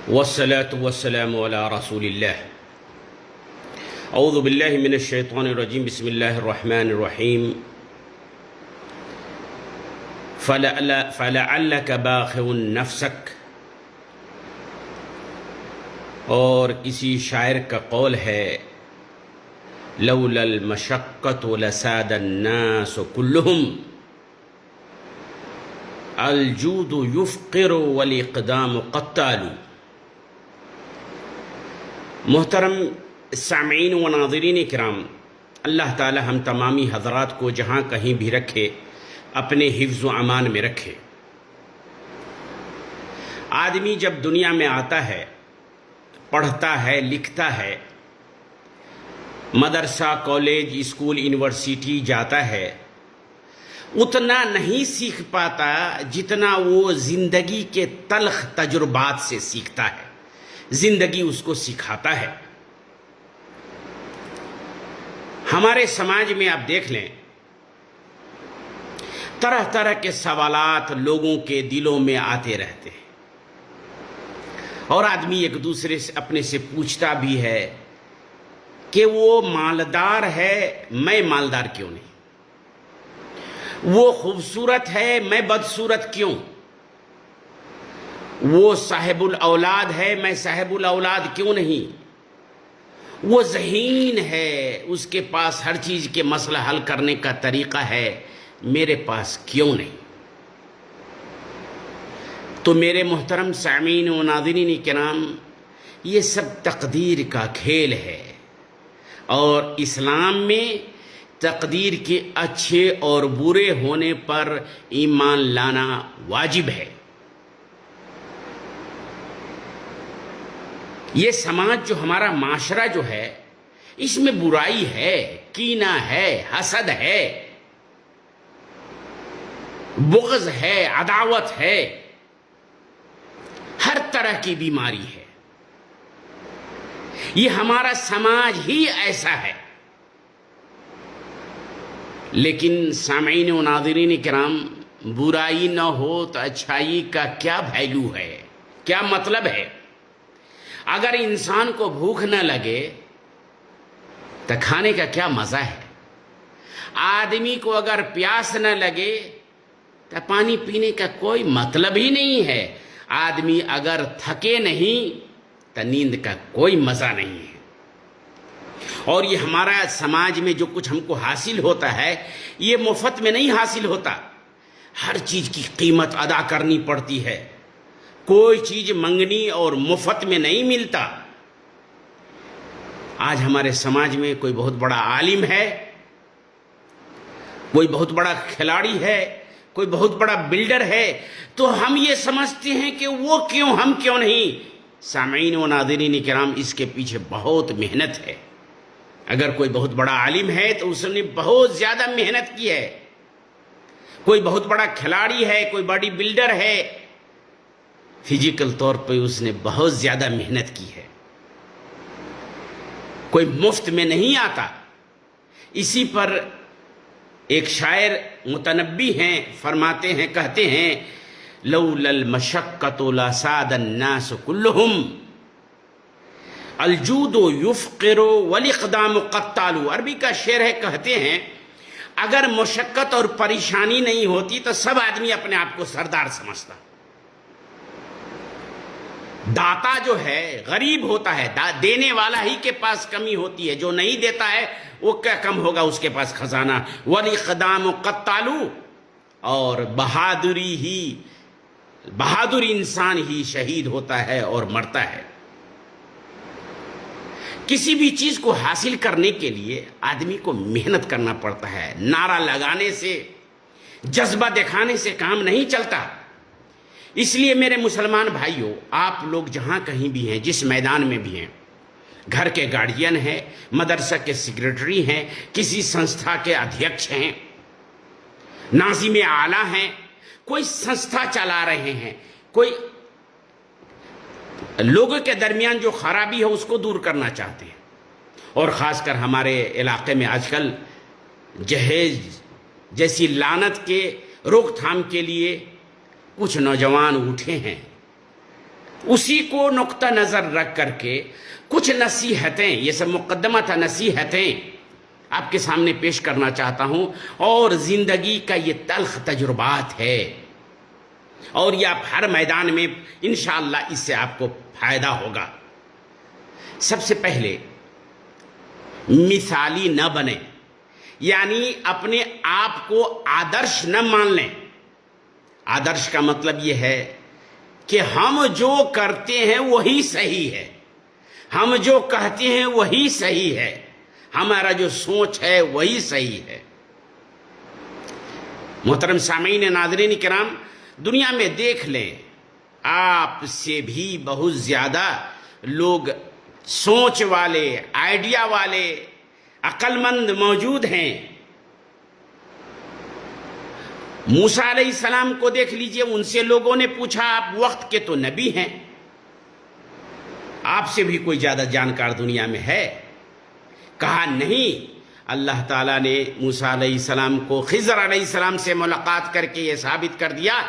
والصلاة والسلام على رسول الله. أعوذ بالله من الشيطان الرجيم. بسم الله الرحمن الرحيم. فلعلك باخع نفسك. اور کسی شاعر کا قول ہے لولا المشقة لساد الناس كلهم الجود يفقر والاقدام قتال. محترم سامعین و ناظرین کرام، اللہ تعالی ہم تمامی حضرات کو جہاں کہیں بھی رکھے اپنے حفظ و امان میں رکھے. آدمی جب دنیا میں آتا ہے، پڑھتا ہے، لکھتا ہے، مدرسہ، کالج، اسکول، یونیورسٹی جاتا ہے، اتنا نہیں سیکھ پاتا جتنا وہ زندگی کے تلخ تجربات سے سیکھتا ہے. زندگی اس کو سکھاتا ہے. ہمارے سماج میں آپ دیکھ لیں، طرح طرح کے سوالات لوگوں کے دلوں میں آتے رہتے ہیں، اور آدمی ایک دوسرے سے اپنے سے پوچھتا بھی ہے کہ وہ مالدار ہے، میں مالدار کیوں نہیں؟ وہ خوبصورت ہے، میں بدصورت کیوں؟ وہ صاحب الاولاد ہے، میں صاحب الاولاد کیوں نہیں؟ وہ ذہین ہے، اس کے پاس ہر چیز کے مسئلہ حل کرنے کا طریقہ ہے، میرے پاس کیوں نہیں؟ تو میرے محترم سامعین و ناظرین کرام، یہ سب تقدیر کا کھیل ہے، اور اسلام میں تقدیر کے اچھے اور برے ہونے پر ایمان لانا واجب ہے. یہ سماج جو ہمارا معاشرہ جو ہے، اس میں برائی ہے، کینہ ہے، حسد ہے، بغض ہے، عداوت ہے، ہر طرح کی بیماری ہے. یہ ہمارا سماج ہی ایسا ہے. لیکن سامعین و ناظرین کرام، برائی نہ ہو تو اچھائی کا کیا ویلیو ہے، کیا مطلب ہے؟ اگر انسان کو بھوک نہ لگے تو کھانے کا کیا مزہ ہے؟ آدمی کو اگر پیاس نہ لگے تو پانی پینے کا کوئی مطلب ہی نہیں ہے. آدمی اگر تھکے نہیں تو نیند کا کوئی مزہ نہیں ہے. اور یہ ہمارا سماج میں جو کچھ ہم کو حاصل ہوتا ہے، یہ مفت میں نہیں حاصل ہوتا. ہر چیز کی قیمت ادا کرنی پڑتی ہے. کوئی چیز منگنی اور مفت میں نہیں ملتا. آج ہمارے سماج میں کوئی بہت بڑا عالم ہے، کوئی بہت بڑا کھلاڑی ہے، کوئی بہت بڑا بلڈر ہے، تو ہم یہ سمجھتے ہیں کہ وہ کیوں، ہم کیوں نہیں؟ سامعین و ناظرین کرام، اس کے پیچھے بہت محنت ہے. اگر کوئی بہت بڑا عالم ہے تو اس نے بہت زیادہ محنت کی ہے. کوئی بہت بڑا کھلاڑی ہے، کوئی باڈی بلڈر ہے، فزیکل طور پہ اس نے بہت زیادہ محنت کی ہے. کوئی مفت میں نہیں آتا. اسی پر ایک شاعر متنبی ہیں، فرماتے ہیں، کہتے ہیں لولا المشقة لساد الناس كلهم الجود يفقر والاقدام قتال. عربی کا شعر ہے، کہتے ہیں اگر مشقت اور پریشانی نہیں ہوتی تو سب آدمی اپنے آپ کو سردار سمجھتا. داتا جو ہے غریب ہوتا ہے، دینے والا ہی کے پاس کمی ہوتی ہے، جو نہیں دیتا ہے وہ کیا کم ہوگا اس کے پاس خزانہ. والاقدام قتال. اور بہادر انسان ہی شہید ہوتا ہے اور مرتا ہے. کسی بھی چیز کو حاصل کرنے کے لیے آدمی کو محنت کرنا پڑتا ہے. نعرہ لگانے سے، جذبہ دکھانے سے کام نہیں چلتا. اس لیے میرے مسلمان بھائیوں، آپ لوگ جہاں کہیں بھی ہیں، جس میدان میں بھی ہیں، گھر کے گارڈین ہیں، مدرسہ کے سیکرٹری ہیں، کسی سنستھا کے ادھیکش ہیں، ناظم اعلیٰ ہیں، کوئی سنستھا چلا رہے ہیں، کوئی لوگوں کے درمیان جو خرابی ہے اس کو دور کرنا چاہتے ہیں. اور خاص کر ہمارے علاقے میں آج کل جہیز جیسی لعنت کے روک تھام کے لیے کچھ نوجوان اٹھے ہیں اسی کو نقطہ نظر رکھ کر کے کچھ نصیحتیں، یہ سب مقدمہ تھا، نصیحتیں آپ کے سامنے پیش کرنا چاہتا ہوں، اور زندگی کا یہ تلخ تجربات ہے، اور یہ آپ ہر میدان میں انشاءاللہ اس سے آپ کو فائدہ ہوگا۔ سب سے پہلے مثالی نہ بنیں، یعنی اپنے آپ کو آدرش نہ مان لیں۔ آدرش کا مطلب یہ ہے کہ ہم جو کرتے ہیں وہی صحیح ہے، ہم جو کہتے ہیں وہی صحیح ہے، ہمارا جو سوچ ہے وہی صحیح ہے۔ محترم سامعین ناظرین کرام، دنیا میں دیکھ لیں، آپ سے بھی بہت زیادہ لوگ سوچ والے، آئیڈیا والے، عقل مند موجود ہیں۔ موسیٰ علیہ السلام کو دیکھ لیجئے، ان سے لوگوں نے پوچھا آپ وقت کے تو نبی ہیں، آپ سے بھی کوئی زیادہ جانکار دنیا میں ہے؟ کہا نہیں، اللہ تعالیٰ نے موسیٰ علیہ السلام کو خضر علیہ السلام سے ملاقات کر کے یہ ثابت کر دیا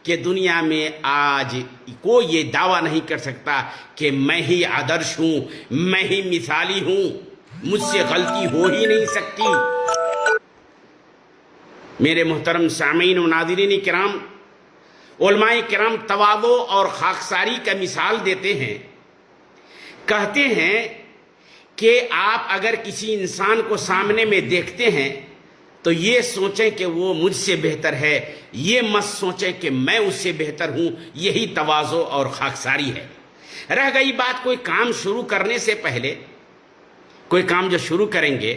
کہ دنیا میں آج کوئی یہ دعویٰ نہیں کر سکتا کہ میں ہی آدرش ہوں، میں ہی مثالی ہوں، مجھ سے غلطی ہو ہی نہیں سکتی۔ میرے محترم سامعین و ناظرین کرام، علماء کرام تواضع اور خاکساری کا مثال دیتے ہیں، کہتے ہیں کہ آپ اگر کسی انسان کو سامنے میں دیکھتے ہیں تو یہ سوچیں کہ وہ مجھ سے بہتر ہے، یہ مت سوچیں کہ میں اس سے بہتر ہوں، یہی تواضع اور خاکساری ہے۔ رہ گئی بات کوئی کام شروع کرنے سے پہلے، کوئی کام جو شروع کریں گے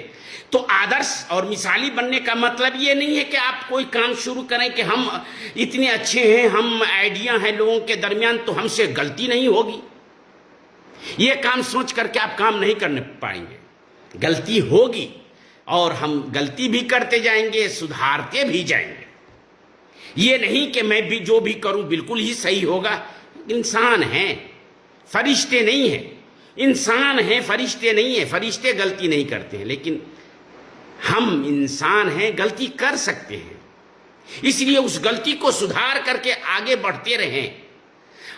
تو آدرش اور مثالی بننے کا مطلب یہ نہیں ہے کہ آپ کوئی کام شروع کریں کہ ہم اتنے اچھے ہیں، ہم آئیڈیا ہیں لوگوں کے درمیان تو ہم سے غلطی نہیں ہوگی۔ یہ کام سوچ کر کے آپ کام نہیں کرنے پائیں گے، غلطی ہوگی، اور ہم غلطی بھی کرتے جائیں گے، سدھارتے بھی جائیں گے۔ یہ نہیں کہ میں بھی جو بھی کروں بالکل ہی صحیح ہوگا۔ انسان ہیں، فرشتے نہیں ہیں، انسان ہیں، فرشتے نہیں ہیں۔ فرشتے غلطی نہیں کرتے ہیں، لیکن ہم انسان ہیں، غلطی کر سکتے ہیں، اس لیے اس غلطی کو سدھار کر کے آگے بڑھتے رہیں۔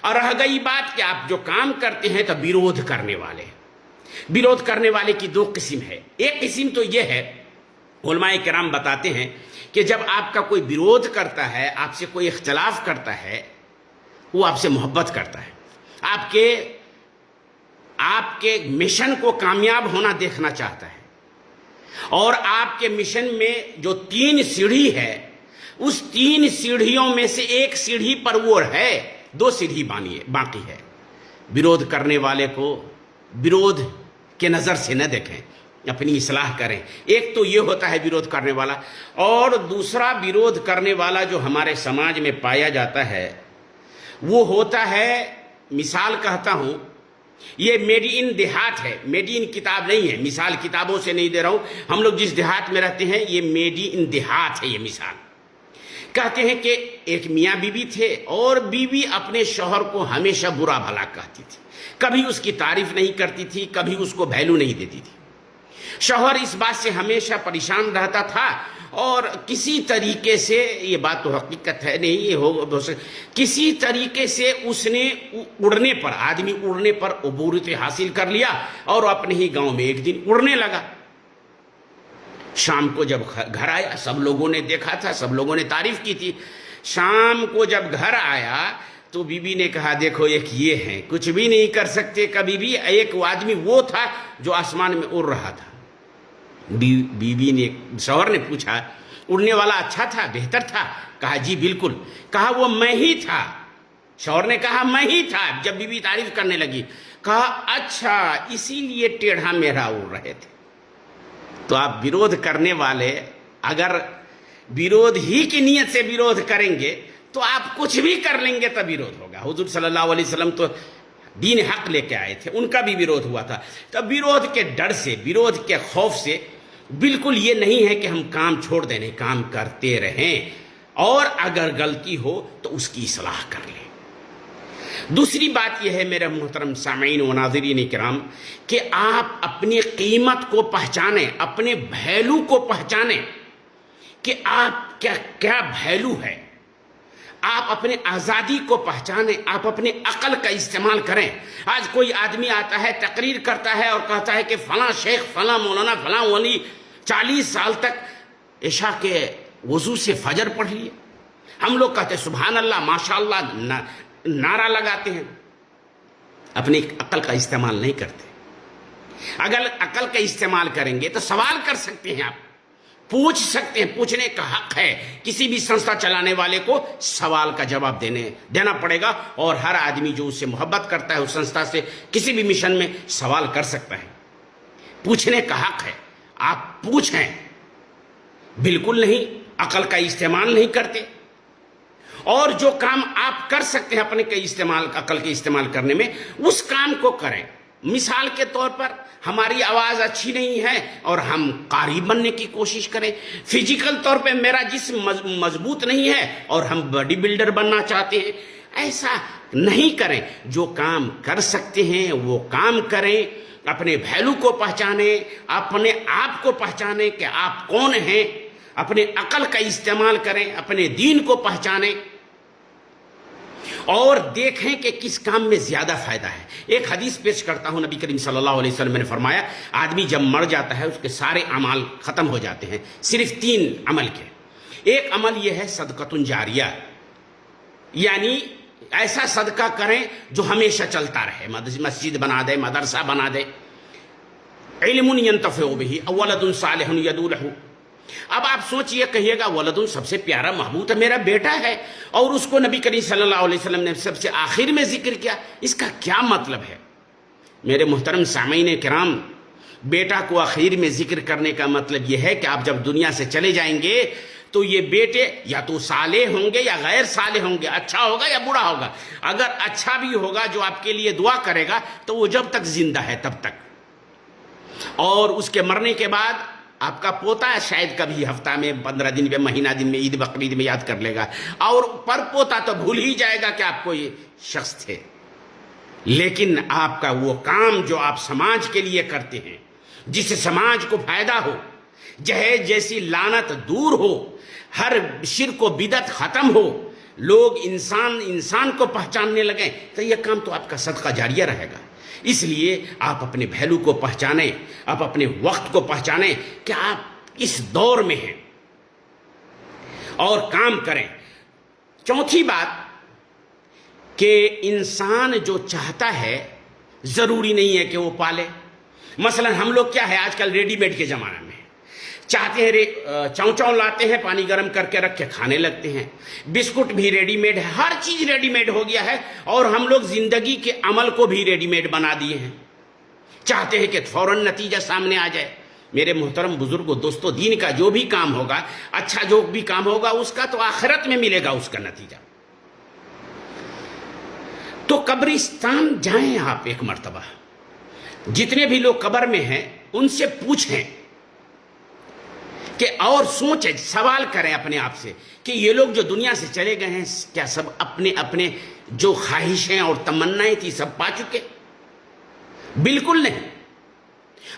اور رہ گئی بات کہ آپ جو کام کرتے ہیں تو بیرودھ کرنے والے، بیرودھ کرنے والے کی دو قسم ہے۔ ایک قسم تو یہ ہے، علماء کرام بتاتے ہیں کہ جب آپ کا کوئی بیرودھ کرتا ہے، آپ سے کوئی اختلاف کرتا ہے، وہ آپ سے محبت کرتا ہے، آپ کے مشن کو کامیاب ہونا دیکھنا چاہتا ہے، اور آپ کے مشن میں جو 3 سیڑھی ہے، اس 3 سیڑھیوں میں سے ایک سیڑھی پر وہ ہے، 2 سیڑھی باقی ہے۔ بیرودھ کرنے والے کو بیرودھ کے نظر سے نہ دیکھیں، اپنی اصلاح کریں۔ ایک تو یہ ہوتا ہے بیرودھ کرنے والا، اور دوسرا بیرودھ کرنے والا جو ہمارے سماج میں پایا جاتا ہے وہ ہوتا ہے، مثال کہتا ہوں، یہ میڈ ان دیہات ہے، میڈ ان کتاب نہیں ہے، مثال کتابوں سے نہیں دے رہا ہوں، ہم لوگ جس دیہات میں رہتے ہیں یہ میڈ ان دیہات ہے۔ یہ مثال کہتے ہیں کہ ایک میاں بیوی تھے، اور بیوی اپنے شوہر کو ہمیشہ برا بھلا کہتی تھی، کبھی اس کی تعریف نہیں کرتی تھی، کبھی اس کو ویلیو نہیں دیتی تھی۔ شوہر اس بات سے ہمیشہ پریشان رہتا تھا، اور کسی طریقے سے، یہ بات تو حقیقت ہے نہیں، یہ ہو کسی طریقے سے اس نے اڑنے پر، آدمی اڑنے پر عبوریت حاصل کر لیا، اور اپنے ہی گاؤں میں ایک دن اڑنے لگا۔ شام کو جب گھر آیا، سب لوگوں نے دیکھا تھا، سب لوگوں نے تعریف کی تھی۔ شام کو جب گھر آیا تو بی بی نے کہا، دیکھو ایک یہ ہیں، کچھ بھی نہیں کر سکتے کبھی بھی۔ ایک آدمی وہ تھا جو آسمان میں اڑ رہا تھا۔ بی بی نے، شوہر نے پوچھا، اڑنے والا اچھا تھا، بہتر تھا؟ کہا جی بالکل۔ کہا وہ میں ہی تھا؟ شوہر نے کہا میں ہی تھا۔ جب بی بی تعریف کرنے لگی، کہا اچھا اسی لیے ٹیڑھا میرا اڑ رہے تھے۔ تو آپ بیرودھ کرنے والے اگر بیرودھ ہی کی نیت سے بیرودھ کریں گے تو آپ کچھ بھی کر لیں گے تو بیرودھ ہوگا۔ حضور صلی اللہ علیہ وسلم تو دین حق لے کے آئے تھے، ان کا بھی بیرودھ ہوا تھا۔ تو بیرودھ کے ڈر سے، بیرودھ کے خوف سے بالکل یہ نہیں ہے کہ ہم کام چھوڑ دیں، نہیں، کام کرتے رہیں، اور اگر غلطی ہو تو اس کی اصلاح کر لیں۔ دوسری بات یہ ہے میرے محترم سامعین و ناظرین کرام کہ آپ اپنی قیمت کو پہچانیں، اپنے ویلیو کو پہچانیں کہ آپ کیا ویلیو ہے، آپ اپنے آزادی کو پہچانیں، آپ اپنے عقل کا استعمال کریں۔ آج کوئی آدمی آتا ہے، تقریر کرتا ہے اور کہتا ہے کہ فلاں شیخ، فلاں مولانا، فلاں ولی 40 سال تک عشاء کے وضو سے فجر پڑھ لیے۔ ہم لوگ کہتے ہیں سبحان اللہ، ماشاء اللہ، نعرہ لگاتے ہیں، اپنی عقل کا استعمال نہیں کرتے۔ اگر عقل کا استعمال کریں گے تو سوال کر سکتے ہیں، آپ پوچھ سکتے ہیں، پوچھنے کا حق ہے۔ کسی بھی سنستھا چلانے والے کو سوال کا جواب دینا پڑے گا، اور ہر آدمی جو اس سے محبت کرتا ہے، اس سنستھا سے کسی بھی مشن میں سوال کر سکتا ہے۔ پوچھنے کا حق ہے، آپ پوچھیں۔ بالکل نہیں، عقل کا استعمال نہیں کرتے، اور جو کام آپ کر سکتے ہیں اپنے عقل کے استعمال کرنے میں، اس کام کو کریں۔ مثال کے طور پر ہماری آواز اچھی نہیں ہے اور ہم قاری بننے کی کوشش کریں، فزیکل طور پہ میرا جسم مضبوط نہیں ہے اور ہم باڈی بلڈر بننا چاہتے ہیں، ایسا نہیں کریں۔ جو کام کر سکتے ہیں وہ کام کریں، اپنے ویلیو کو پہچانیں، اپنے آپ کو پہچانیں کہ آپ کون ہیں، اپنے عقل کا استعمال کریں، اپنے دین کو پہچانیں، اور دیکھیں کہ کس کام میں زیادہ فائدہ ہے۔ ایک حدیث پیش کرتا ہوں، نبی کریم صلی اللہ علیہ وسلم نے فرمایا، آدمی جب مر جاتا ہے اس کے سارے اعمال ختم ہو جاتے ہیں، صرف 3 عمل کے۔ ایک عمل یہ ہے صدقۃ جاریہ، یعنی ایسا صدقہ کریں جو ہمیشہ چلتا رہے، مسجد بنا دے، مدرسہ بنا دے، علم ینتفع بہ او ولد صالح یدعو لہ۔ اب آپ سوچئے، کہیے گا ولد سب سے پیارا محبوب میرا بیٹا ہے، اور اس کو نبی کریم صلی اللہ علیہ وسلم نے سب سے آخر میں ذکر کیا، اس کا کیا مطلب ہے؟ میرے محترم سامعین کرام، بیٹا کو آخر میں ذکر کرنے کا مطلب یہ ہے کہ آپ جب دنیا سے چلے جائیں گے تو یہ بیٹے یا تو صالح ہوں گے یا غیر صالح ہوں گے، اچھا ہوگا یا برا ہوگا۔ اگر اچھا بھی ہوگا، جو آپ کے لیے دعا کرے گا، تو وہ جب تک زندہ ہے تب تک، اور اس کے مرنے کے بعد آپ کا پوتا شاید کبھی ہفتہ میں، 15 دن میں، مہینہ دن میں، عید بقرعید میں یاد کر لے گا، اور پر پوتا تو بھول ہی جائے گا کہ آپ کو یہ شخص تھے۔ لیکن آپ کا وہ کام جو آپ سماج کے لیے کرتے ہیں، جس سے سماج کو فائدہ ہو، جہیز جیسی لعنت دور ہو، ہر شرک و بدعت ختم ہو، لوگ انسان کو پہچاننے لگیں، تو یہ کام تو آپ کا صدقہ جاریہ رہے گا۔ اس لیے آپ اپنے ویلیو کو پہچانیں، آپ اپنے وقت کو پہچانیں کہ آپ اس دور میں ہیں، اور کام کریں۔ چوتھی بات کہ انسان جو چاہتا ہے ضروری نہیں ہے کہ وہ پالے۔ مثلا ہم لوگ کیا ہے، آج کل ریڈی میڈ کے زمانے میں چاہتے ہیں، چاؤ لاتے ہیں، پانی گرم کر کے رکھ کے کھانے لگتے ہیں، بسکٹ بھی ریڈی میڈ ہے، ہر چیز ریڈی میڈ ہو گیا ہے، اور ہم لوگ زندگی کے عمل کو بھی ریڈی میڈ بنا دیے ہیں، چاہتے ہیں کہ فوراً نتیجہ سامنے آ جائے۔ میرے محترم بزرگوں، دوستوں، دین کا جو بھی کام ہوگا، اچھا جو بھی کام ہوگا، اس کا تو آخرت میں ملے گا اس کا نتیجہ۔ تو قبرستان جائیں آپ ایک مرتبہ، جتنے بھی لوگ قبر میں ہیں ان سے پوچھیں کہ، اور سوچیں، سوال کریں اپنے آپ سے کہ یہ لوگ جو دنیا سے چلے گئے ہیں، کیا سب اپنے اپنے جو خواہشیں اور تمنائیں تھی سب پا چکے؟ بالکل نہیں۔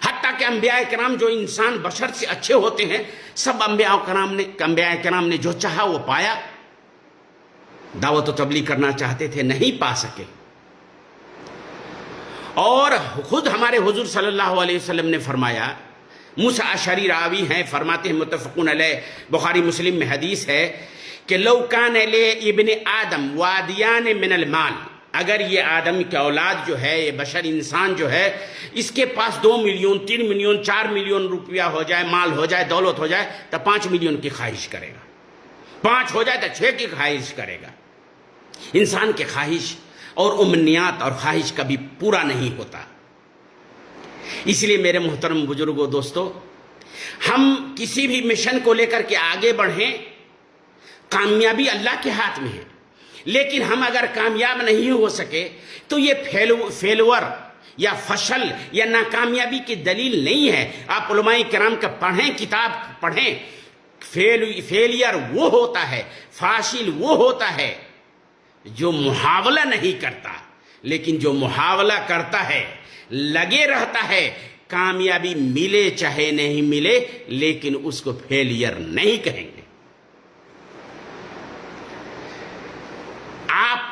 حتیٰ کہ انبیاء کرام جو انسان بشر سے اچھے ہوتے ہیں، سب انبیاء کرام نے جو چاہا وہ پایا۔ دعوت و تبلیغ کرنا چاہتے تھے، نہیں پا سکے، اور خود ہمارے حضور صلی اللہ علیہ وسلم نے فرمایا، موسیٰ اشعری راوی ہیں، فرماتے ہیں، متفقون علیہ، بخاری مسلم میں حدیث ہے کہ لو کان لابن آدم وادیان من المال، اگر یہ آدم کی اولاد جو ہے، یہ بشر انسان جو ہے، اس کے پاس 2 ملین 3 ملین 4 ملین روپیہ ہو جائے، مال ہو جائے، دولت ہو جائے، تو 5 ملین کی خواہش کرے گا، 5 ہو جائے تو 6 کی خواہش کرے گا۔ انسان کی خواہش اور امنیات اور خواہش کبھی پورا نہیں ہوتا۔ اس لیے میرے محترم بزرگوں، دوستو، ہم کسی بھی مشن کو لے کر کے آگے بڑھیں، کامیابی اللہ کے ہاتھ میں ہے، لیکن ہم اگر کامیاب نہیں ہو سکے تو یہ فیلور یا فشل یا ناکامیابی کی دلیل نہیں ہے۔ آپ علماء کرام کا پڑھیں، کتاب پڑھیں۔ فیلئر وہ ہوتا ہے، فاشل وہ ہوتا ہے جو محاولہ نہیں کرتا، لیکن جو محاولہ کرتا ہے، لگے رہتا ہے، کامیابی ملے چاہے نہیں ملے، لیکن اس کو فیلئر نہیں کہیں گے۔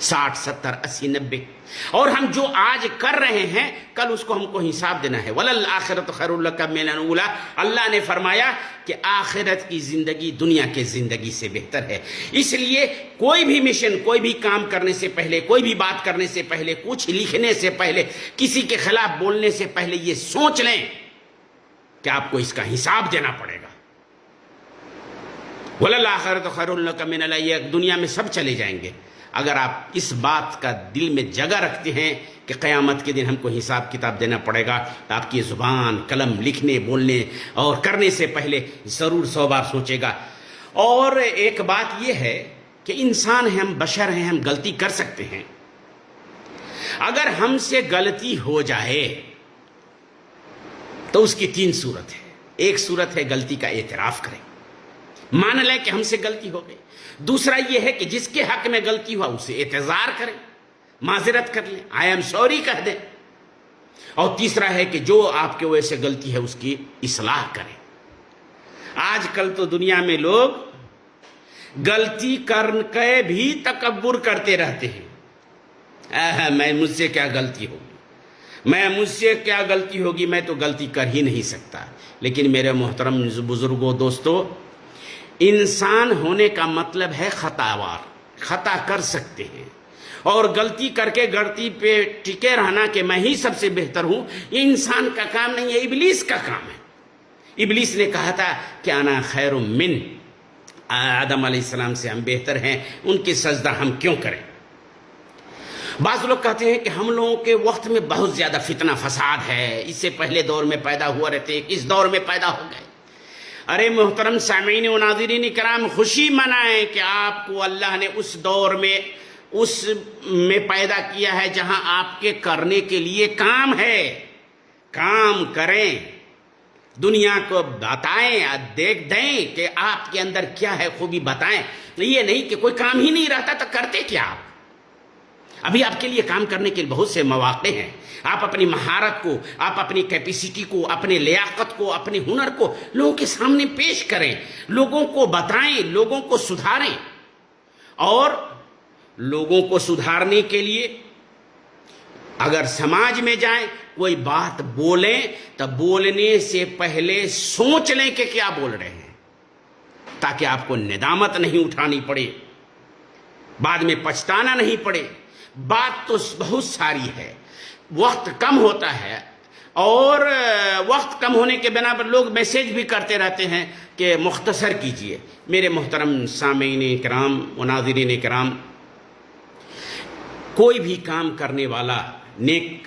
60 70 80 90. اور ہم جو آج کر رہے ہیں کل اس کو ہم کو حساب دینا ہے. وَلَلْآخِرَةُ خَيْرٌ لَكَ مِنَ الْأُولَىٰ. اللہ نے فرمایا کہ آخرت کی زندگی دنیا کے زندگی سے بہتر ہے. اس لیے کوئی بھی مشن، کوئی بھی کام کرنے سے پہلے، کوئی بھی بات کرنے سے پہلے، کچھ لکھنے سے پہلے، کسی کے خلاف بولنے سے پہلے یہ سوچ لیں کہ آپ کو اس کا حساب دینا پڑے گا. وَلَلْآخِرَةُ خَيْرٌ لَكَ مِنَ الْأُولَىٰ. دنیا میں سب چلے جائیں گے. اگر آپ اس بات کا دل میں جگہ رکھتے ہیں کہ قیامت کے دن ہم کو حساب کتاب دینا پڑے گا، تو آپ کی زبان، قلم لکھنے، بولنے اور کرنے سے پہلے ضرور 100 بار سوچے گا. اور ایک بات یہ ہے کہ انسان ہیں، ہم بشر ہیں، ہم غلطی کر سکتے ہیں. اگر ہم سے غلطی ہو جائے تو اس کی 3 صورت ہے. ایک صورت ہے غلطی کا اعتراف کریں، مان لیں کہ ہم سے غلطی ہو گئی. دوسرا یہ ہے کہ جس کے حق میں غلطی ہوا اسے اعتذار کریں، معذرت کر لیں، آئی ایم سوری کہہ دیں. اور تیسرا ہے کہ جو آپ کے وجہ سے غلطی ہے اس کی اصلاح کریں. آج کل تو دنیا میں لوگ غلطی کر کے بھی تکبر کرتے رہتے ہیں. میں مجھ سے کیا غلطی ہوگی، میں تو غلطی کر ہی نہیں سکتا. لیکن میرے محترم بزرگوں، دوستو، انسان ہونے کا مطلب ہے خطاوار. خطا کر سکتے ہیں، اور غلطی کر کے غلطی پہ ٹکے رہنا کہ میں ہی سب سے بہتر ہوں، یہ انسان کا کام نہیں ہے، ابلیس کا کام ہے. ابلیس نے کہا تھا کہ انا خیر من آدم علیہ السلام سے ہم بہتر ہیں، ان کی سجدہ ہم کیوں کریں. بعض لوگ کہتے ہیں کہ ہم لوگوں کے وقت میں بہت زیادہ فتنہ فساد ہے، اس سے پہلے دور میں پیدا ہوا رہتے، اس دور میں پیدا ہو گئے. ارے محترم سامعین و ناظرین کرام، خوشی منائیں کہ آپ کو اللہ نے اس دور میں پیدا کیا ہے جہاں آپ کے کرنے کے لیے کام ہے. کام کریں، دنیا کو بتائیں، دیکھ دیں کہ آپ کے اندر کیا ہے، خوبی بتائیں. یہ نہیں کہ کوئی کام ہی نہیں رہتا تو کرتے کیا آپ. ابھی آپ کے لیے کام کرنے کے بہت سے مواقع ہیں. آپ اپنی مہارت کو، آپ اپنی کیپیسٹی کو، اپنے لیاقت کو، اپنے ہنر کو لوگوں کے سامنے پیش کریں، لوگوں کو بتائیں، لوگوں کو سدھاریں. اور لوگوں کو سدھارنے کے لیے اگر سماج میں جائیں، کوئی بات بولیں تو بولنے سے پہلے سوچ لیں کہ کیا بول رہے ہیں، تاکہ آپ کو ندامت نہیں اٹھانی پڑے، بعد میں پچھتانا نہیں پڑے. بات تو بہت ساری ہے، وقت کم ہوتا ہے، اور وقت کم ہونے کے بنا پر لوگ میسیج بھی کرتے رہتے ہیں کہ مختصر کیجئے. میرے محترم سامعین کرام و ناظرین کرام، کوئی بھی کام کرنے والا، نیک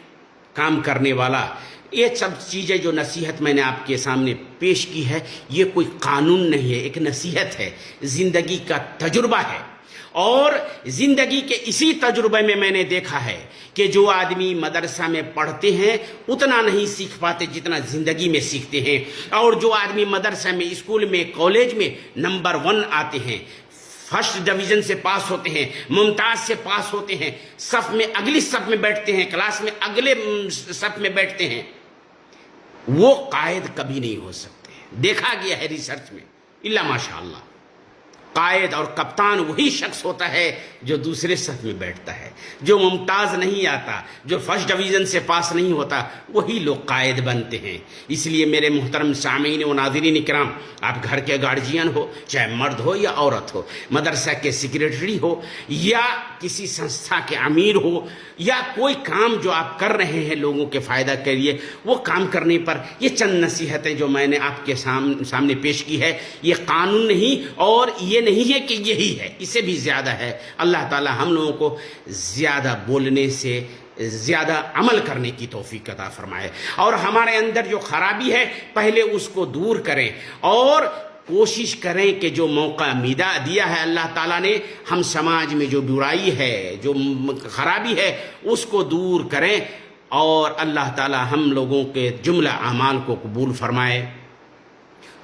کام کرنے والا، یہ سب چیزیں جو نصیحت میں نے آپ کے سامنے پیش کی ہے، یہ کوئی قانون نہیں ہے، ایک نصیحت ہے، زندگی کا تجربہ ہے. اور زندگی کے اسی تجربے میں نے دیکھا ہے کہ جو آدمی مدرسہ میں پڑھتے ہیں اتنا نہیں سیکھ پاتے جتنا زندگی میں سیکھتے ہیں. اور جو آدمی مدرسہ میں، اسکول میں، کالج میں نمبر 1 آتے ہیں، فرسٹ ڈویژن سے پاس ہوتے ہیں، ممتاز سے پاس ہوتے ہیں، صف میں اگلی صف میں بیٹھتے ہیں، کلاس میں اگلے صف میں بیٹھتے ہیں، وہ قائد کبھی نہیں ہو سکتے. دیکھا گیا ہے ریسرچ میں، الا ماشاء اللہ. قائد اور کپتان وہی شخص ہوتا ہے جو دوسرے صف میں بیٹھتا ہے. جو ممتاز نہیں آتا، جو فرسٹ ڈویژن سے پاس نہیں ہوتا، وہی لوگ قائد بنتے ہیں. اس لیے میرے محترم سامعین و ناظرین کرام، آپ گھر کے گارجین ہو، چاہے مرد ہو یا عورت ہو، مدرسہ کے سیکریٹری ہو یا کسی سنستھا کے امیر ہو، یا کوئی کام جو آپ کر رہے ہیں لوگوں کے فائدہ کے لیے، وہ کام کرنے پر یہ چند نصیحتیں جو میں نے آپ کے سامنے پیش کی ہے، یہ قانون نہیں، اور یہ نہیں ہے کہ یہی ہے، اس سے بھی زیادہ ہے. اللہ تعالی ہم لوگوں کو زیادہ بولنے سے زیادہ عمل کرنے کی توفیق عطا فرمائے. اور ہمارے اندر جو خرابی ہے پہلے اس کو دور کریں، اور کوشش کریں کہ جو موقع دیا ہے اللہ تعالیٰ نے، ہم سماج میں جو برائی ہے، جو خرابی ہے، اس کو دور کریں. اور اللہ تعالیٰ ہم لوگوں کے جملہ اعمال کو قبول فرمائے.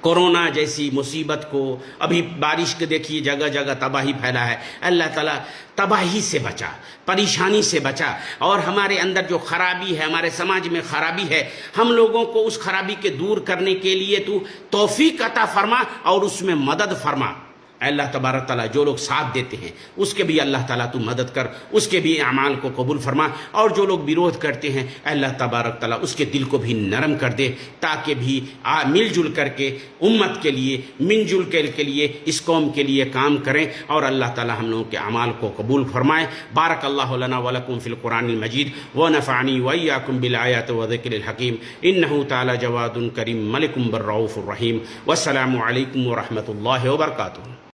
کورونا جیسی مصیبت کو، ابھی بارش کے دیکھیے جگہ جگہ تباہی پھیلا ہے، اللہ تعالیٰ تباہی سے بچا، پریشانی سے بچا. اور ہمارے اندر جو خرابی ہے، ہمارے سماج میں خرابی ہے، ہم لوگوں کو اس خرابی کے دور کرنے کے لیے تو توفیق عطا فرما اور اس میں مدد فرما. اے اللہ تبارک تعالیٰ جو لوگ ساتھ دیتے ہیں اس کے بھی اللہ تعالیٰ تو مدد کر، اس کے بھی اعمال کو قبول فرما، اور جو لوگ ویرودھ کرتے ہیں اے اللہ تبارک تعالیٰ اس کے دل کو بھی نرم کر دے، تاکہ بھی مل جل کر کے امت کے لیے، مل جل کے لیے اس قوم کے لیے کام کریں، اور اللہ تعالیٰ ہم لوگوں کے اعمال کو قبول فرمائے۔ بارک اللہ لنا ولکم فی القرآن المجید ونفعنی وإیاکم بالآیات وذکر الحکیم، انہ تعالی جواد کریم ملک بر رؤوف الرحیم۔ والسلام علیکم ورحمۃ اللہ وبرکاتہ۔